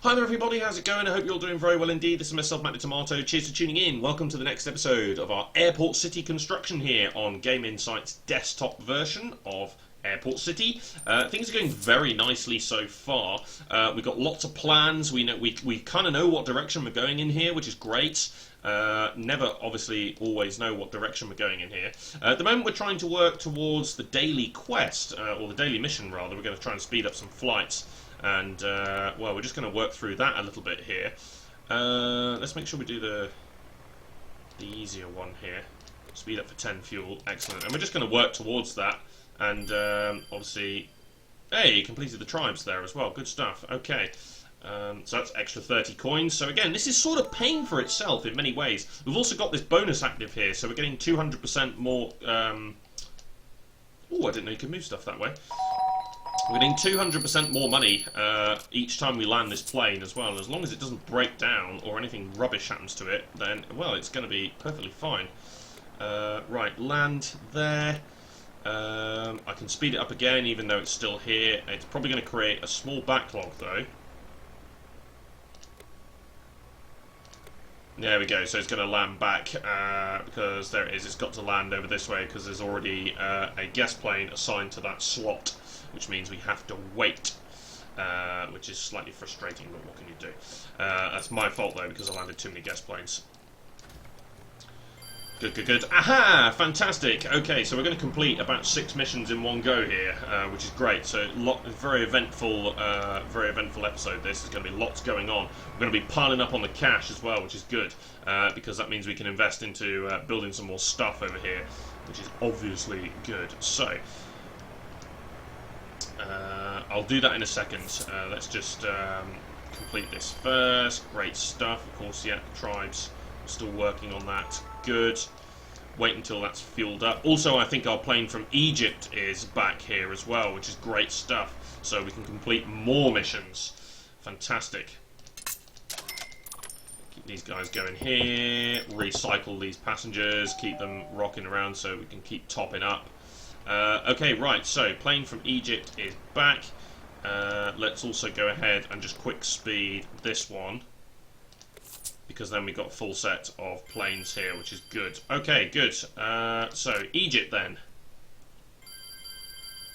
Hi there everybody, how's it going? I hope you're all doing very well indeed. This is myself, Matt the Tomato. Cheers for tuning in. Welcome to the next episode of our Airport City construction here on Game Insight's desktop version of Airport City. Things are going very nicely so far. We've got lots of plans. We kind of know what direction we're going in here, which is great. Never obviously always know what direction we're going in here. At the moment we're trying to work towards the daily quest, or the daily mission rather. We're going to try and speed up some flights. And, well, we're just going to work through that a little bit here. Let's make sure we do the easier one here. Speed up for 10 fuel. Excellent. And we're just going to work towards that. And, obviously... Hey, completed the tribes there as well. Good stuff. Okay. So that's extra 30 coins. So again, this is sort of paying for itself in many ways. We've also got this bonus active here. So we're getting 200% more... Oh, I didn't know you could move stuff that way. We're getting 200% more money each time we land this plane as well. And as long as it doesn't break down or anything rubbish happens to it, then, well, it's going to be perfectly fine. Right, land there. I can speed it up again even though it's still here. It's probably going to create a small backlog though. There we go, so it's going to land back because there it is. It's got to land over this way because there's already a guest plane assigned to that slot, which means we have to wait, which is slightly frustrating, but what can you do? That's my fault though, because I landed too many guest planes. Good, good, good. Aha! Fantastic! Okay, so we're going to complete about 6 missions in one go here, which is great. So, very eventful episode. This is going to be lots going on. We're going to be piling up on the cash as well, which is good, because that means we can invest into building some more stuff over here, which is obviously good. So, I'll do that in a second. Let's just complete this first. Great stuff. Of course, yeah, tribes. Still working on that. Good. Wait until that's fueled up. Also, I think our plane from Egypt is back here as well, which is great stuff. So we can complete more missions. Fantastic. Keep these guys going here. Recycle these passengers. Keep them rocking around so we can keep topping up. Okay, right. So, plane from Egypt is back. Let's also go ahead and just quick speed this one, because then we've got a full set of planes here, which is good. Okay, good. So, Egypt then.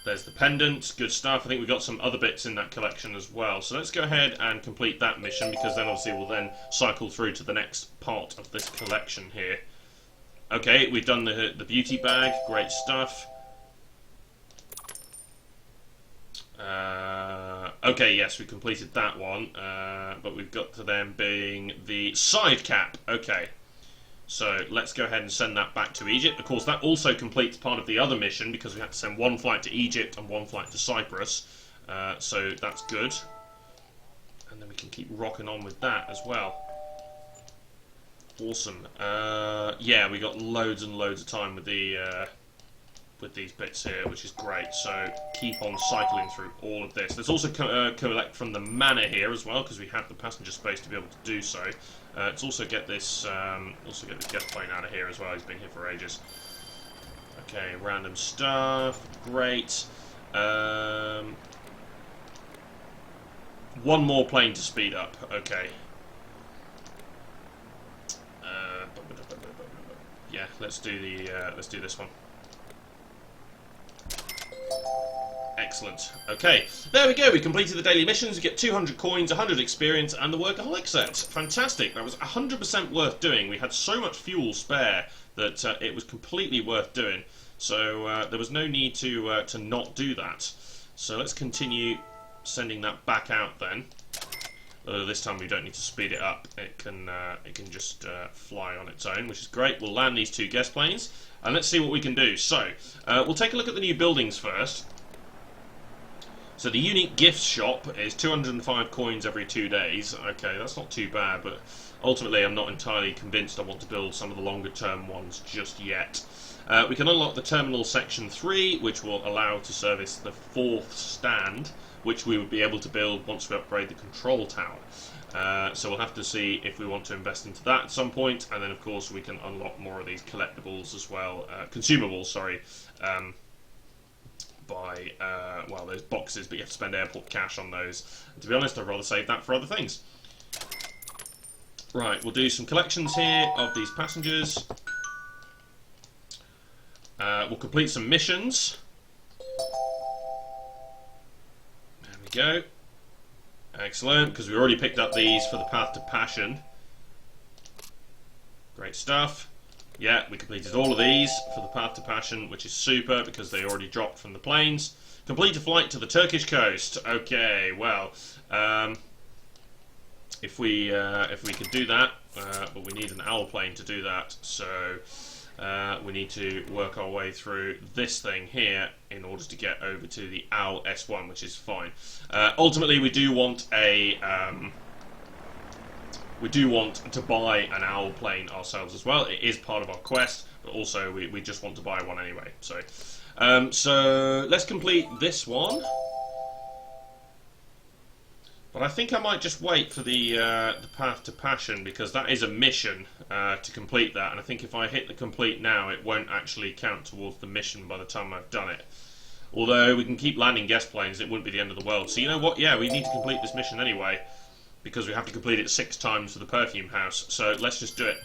There's the pendant, good stuff. I think we've got some other bits in that collection as well. So let's go ahead and complete that mission, because then obviously we'll then cycle through to the next part of this collection here. Okay, we've done the beauty bag, great stuff. Okay, yes, we completed that one, but we've got to them being the side cap. Okay, so let's go ahead and send that back to Egypt. Of course, that also completes part of the other mission, because we had to send one flight to Egypt and one flight to Cyprus, so that's good. And then we can keep rocking on with that as well. Awesome. Yeah, we got loads and loads of time with the... with these bits here, which is great. So keep on cycling through all of this. Let's also collect from the manor here as well, because we have the passenger space to be able to do so. Let's also get this guest plane out of here as well. He's been here for ages. Okay, random stuff. Great. One more plane to speed up. Okay. Yeah, let's do this one. Excellent. Okay, there we go. We completed the daily missions. We get 200 coins, 100 experience, and the workaholic set. Fantastic. That was 100% worth doing. We had so much fuel spare that it was completely worth doing. So there was no need to not do that. So let's continue sending that back out then. This time we don't need to speed it up. It can just fly on its own, which is great. We'll land these 2 guest planes, and let's see what we can do. So we'll take a look at the new buildings first. So the unique gift shop is 205 coins every 2 days. Okay, that's not too bad, but ultimately I'm not entirely convinced I want to build some of the longer term ones just yet. We can unlock the terminal section 3, which will allow to service the 4th stand, which we would be able to build once we upgrade the control tower. So we'll have to see if we want to invest into that at some point, and then of course we can unlock more of these collectibles as well, consumables, sorry, buy, well, those boxes, but you have to spend airport cash on those. And to be honest, I'd rather save that for other things. Right, we'll do some collections here of these passengers. We'll complete some missions. There we go. Excellent, because we already picked up these for the Path to Passion. Great stuff. Yeah, we completed all of these for the Path to Passion, which is super because they already dropped from the planes. Complete a flight to the Turkish coast. Okay, well, if we can do that, but we need an owl plane to do that, so we need to work our way through this thing here in order to get over to the owl S1, which is fine. Ultimately, we do want a we do want to buy an owl plane ourselves as well. It is part of our quest, but also we just want to buy one anyway. So, so let's complete this one. But I think I might just wait for the Path to Passion, because that is a mission to complete that. And I think if I hit the complete now, it won't actually count towards the mission by the time I've done it. Although we can keep landing guest planes, it wouldn't be the end of the world. So you know what? Yeah, we need to complete this mission anyway, because we have to complete it 6 times for the perfume house. So let's just do it.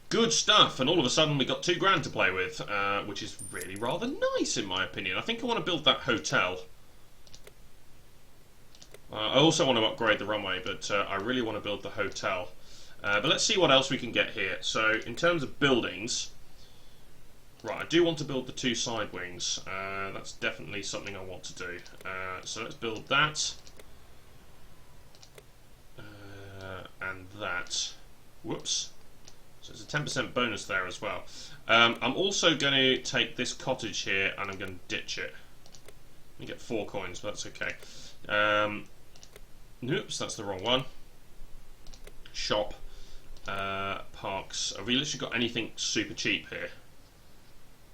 Good stuff, and all of a sudden we got $2 to play with, which is really rather nice in my opinion. I think I want to build that hotel. I also want to upgrade the runway, but I really want to build the hotel. But let's see what else we can get here. So in terms of buildings, right, I do want to build the 2 side wings. That's definitely something I want to do. So let's build that. And that. Whoops. So it's a 10% bonus there as well. I'm also going to take this cottage here and I'm going to ditch it. You get 4 coins, but that's okay. Oops, that's the wrong one. Shop. Parks. Have we literally got anything super cheap here?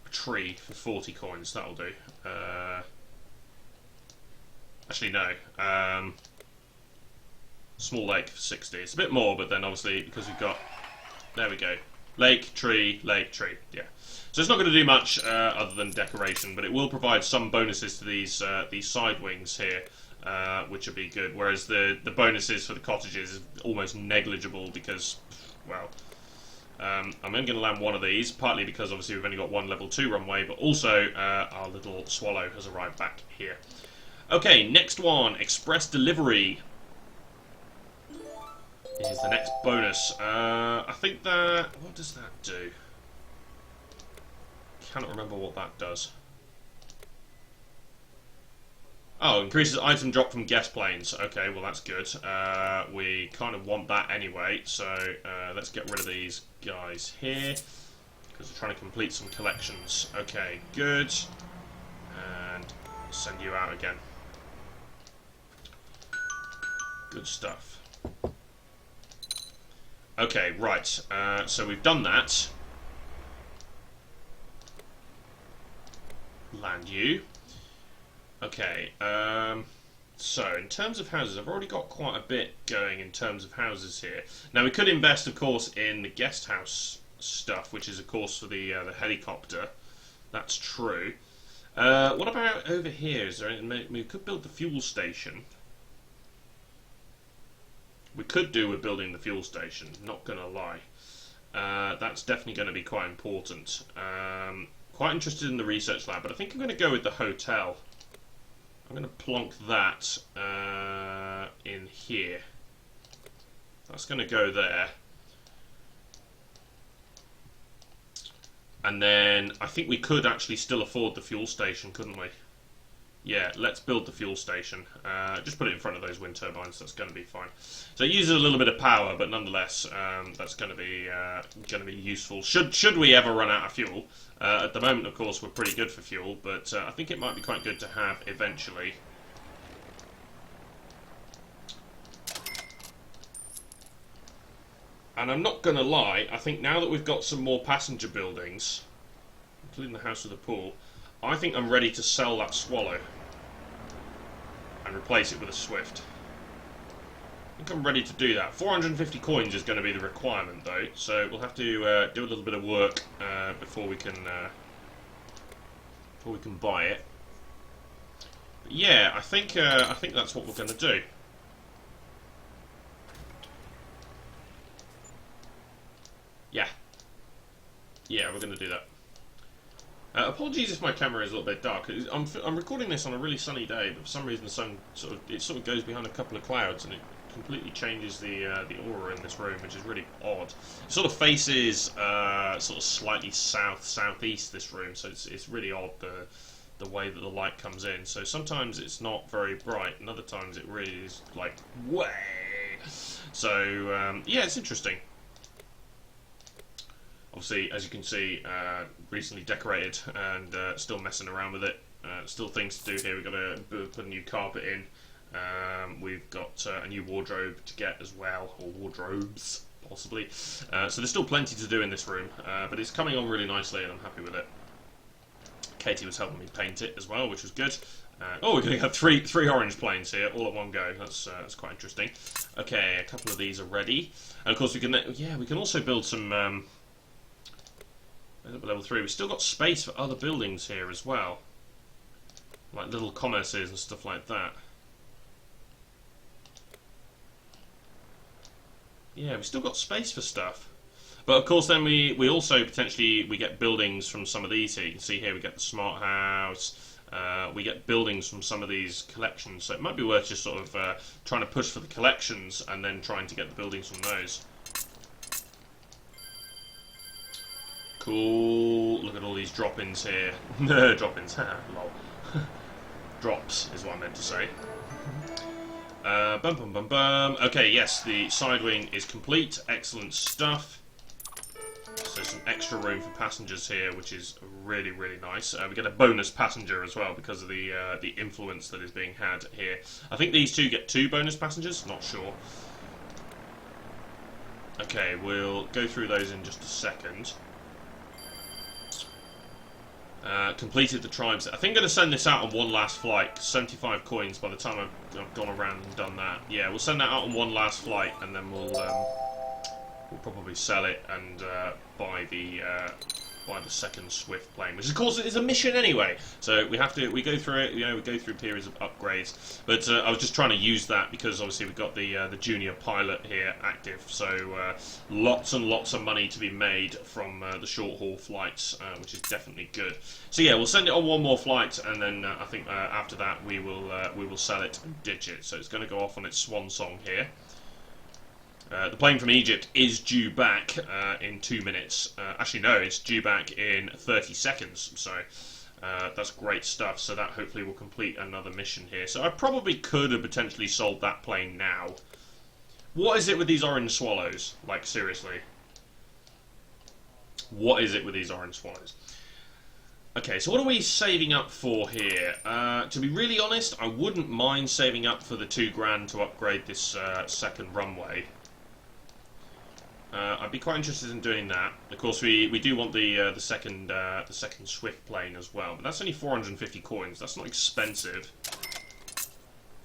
A tree for 40 coins, that'll do. Actually, no. Small lake for 60. It's a bit more, but then obviously because we've got... There we go. Lake, tree, yeah. So it's not going to do much other than decoration, but it will provide some bonuses to these side wings here, which would be good. Whereas the bonuses for the cottages is almost negligible because, well, I'm only going to land one of these, partly because obviously we've only got one level 2 runway, but also our little swallow has arrived back here. Okay, next one, express delivery. Is the next bonus. I think that... What does that do? Cannot remember what that does. Oh, increases item drop from guest planes. Okay, well that's good. We kind of want that anyway, so let's get rid of these guys here, because we're trying to complete some collections. Okay, good. And send you out again. Good stuff. Okay, right, so we've done that. Land you. Okay, so in terms of houses, I've already got quite a bit going in terms of houses here. Now we could invest, of course, in the guest house stuff, which is, of course, for the helicopter. That's true. What about over here? Is there? We could build the fuel station. We could do with building the fuel station, not going to lie. That's definitely going to be quite important. Quite interested in the research lab, but I think I'm going to go with the hotel. I'm going to plonk that in here. That's going to go there. And then I think we could actually still afford the fuel station, couldn't we? Yeah, let's build the fuel station. Just put it in front of those wind turbines. That's going to be fine. So it uses a little bit of power, but nonetheless, that's going to be useful. Should we ever run out of fuel? At the moment, of course, we're pretty good for fuel, but I think it might be quite good to have eventually. And I'm not going to lie. I think now that we've got some more passenger buildings, including the house with the pool, I think I'm ready to sell that Swallow and replace it with a Swift. I think I'm ready to do that. 450 coins is going to be the requirement though, so we'll have to do a little bit of work before we can or we can buy it. But yeah, I think that's what we're going to do. Yeah, yeah, we're going to do that. Apologies if my camera is a little bit dark. I'm recording this on a really sunny day, but for some reason the sun sort of goes behind a couple of clouds, and it completely changes the aura in this room, which is really odd. It sort of faces sort of slightly southeast, this room, so it's really odd the way that the light comes in. So sometimes it's not very bright, and other times it really is like way. So yeah, it's interesting. Obviously, as you can see, recently decorated and still messing around with it. Still things to do here. We've got to put a new carpet in. We've got a new wardrobe to get as well, or wardrobes, possibly. So there's still plenty to do in this room, but it's coming on really nicely and I'm happy with it. Katie was helping me paint it as well, which was good. Oh, we're going to have three orange planes here, all at one go. That's quite interesting. Okay, a couple of these are ready. And of course we can also build some... level 3. We've still got space for other buildings here as well, like little commerces and stuff like that. Yeah, we've still got space for stuff. But of course then we also potentially get buildings from some of these here. You can see here we get the smart house, we get buildings from some of these collections, so it might be worth just sort of trying to push for the collections and then trying to get the buildings from those. Cool. Look at all these drop-ins here. Drop-ins. Lol. Drops is what I meant to say. Bum bum bum bum. Okay, yes, the side wing is complete. Excellent stuff. So some extra room for passengers here, which is really, really nice. We get a bonus passenger as well because of the influence that is being had here. I think these two get 2 bonus passengers. Not sure. Okay, we'll go through those in just a second. Completed the tribes. I think I'm going to send this out on one last flight. 75 coins by the time I've gone around and done that. Yeah, we'll send that out on one last flight, and then we'll probably sell it and buy the second Swift plane, which of course is a mission anyway. So we go through it. You know, we go through periods of upgrades. But I was just trying to use that because obviously we've got the junior pilot here active. So lots and lots of money to be made from the short haul flights, which is definitely good. So yeah, we'll send it on one more flight, and then I think after that we will sell it and ditch it. So it's going to go off on its swan song here. The plane from Egypt is due back in 2 minutes. Actually, no, it's due back in 30 seconds. So that's great stuff. So that hopefully will complete another mission here. So I probably could have potentially sold that plane now. What is it with these orange swallows? Like, seriously. What is it with these orange swallows? Okay, so what are we saving up for here? To be really honest, I wouldn't mind saving up for the $2,000 to upgrade this second runway. I'd be quite interested in doing that. Of course, we do want the second Swift plane as well, but that's only 450 coins. That's not expensive.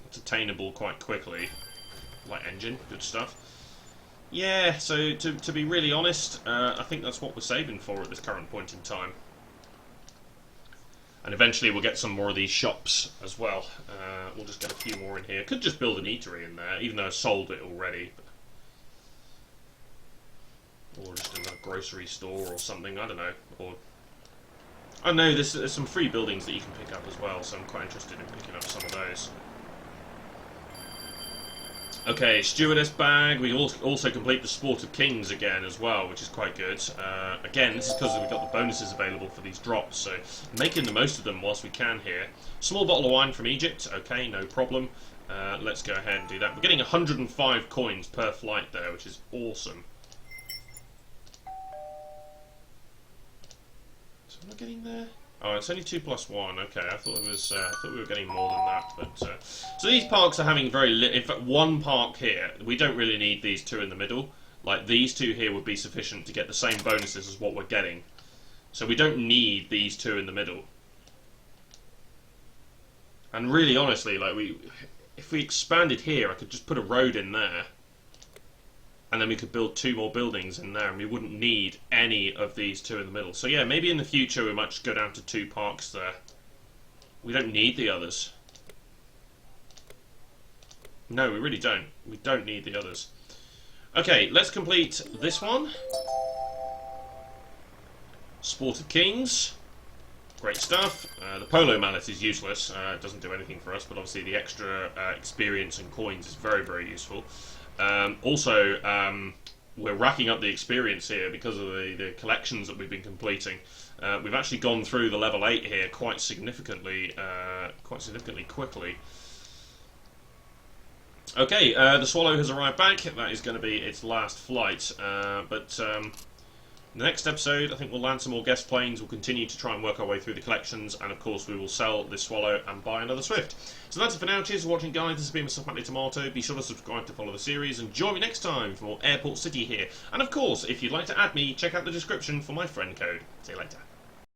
It's attainable quite quickly. Light engine, good stuff. Yeah, so to be really honest, I think that's what we're saving for at this current point in time. And eventually we'll get some more of these shops as well. We'll just get a few more in here. Could just build an eatery in there, even though I sold it already. Or just a grocery store or something, I don't know. Or I know there's some free buildings that you can pick up as well, so I'm quite interested in picking up some of those. Okay, stewardess bag. We also complete the Sport of Kings again as well, which is quite good. Again, this is because we've got the bonuses available for these drops, so making the most of them whilst we can here. Small bottle of wine from Egypt. Okay, no problem. Let's go ahead and do that. We're getting 105 coins per flight there, which is awesome. So am I getting there? Oh, it's only 2 + 1. Okay, I thought it was. I thought we were getting more than that. But so these parks are having in fact, one park here. We don't really need these 2 in the middle. Like these 2 here would be sufficient to get the same bonuses as what we're getting. So we don't need these 2 in the middle. And really, honestly, like if we expanded here, I could just put a road in there. And then we could build 2 more buildings in there, and we wouldn't need any of these 2 in the middle. So yeah, maybe in the future we might just go down to 2 parks there. We don't need the others. No, we really don't. We don't need the others. Okay, let's complete this one. Sport of Kings. Great stuff. The polo mallet is useless. It doesn't do anything for us, but obviously the extra experience and coins is very, very useful. Also, we're racking up the experience here because of the collections that we've been completing. We've actually gone through the level 8 here quite significantly quickly. Okay, the Swallow has arrived back. That is going to be its last flight. The next episode, I think we'll land some more guest planes. We'll continue to try and work our way through the collections, and of course we will sell this Swallow and buy another Swift. So that's it for now. Cheers for watching, guys. This has been myself, Matty Tomato. Be sure to subscribe to follow the series, and join me next time for more Airport City here. And of course, if you'd like to add me, check out the description for my friend code. See you later.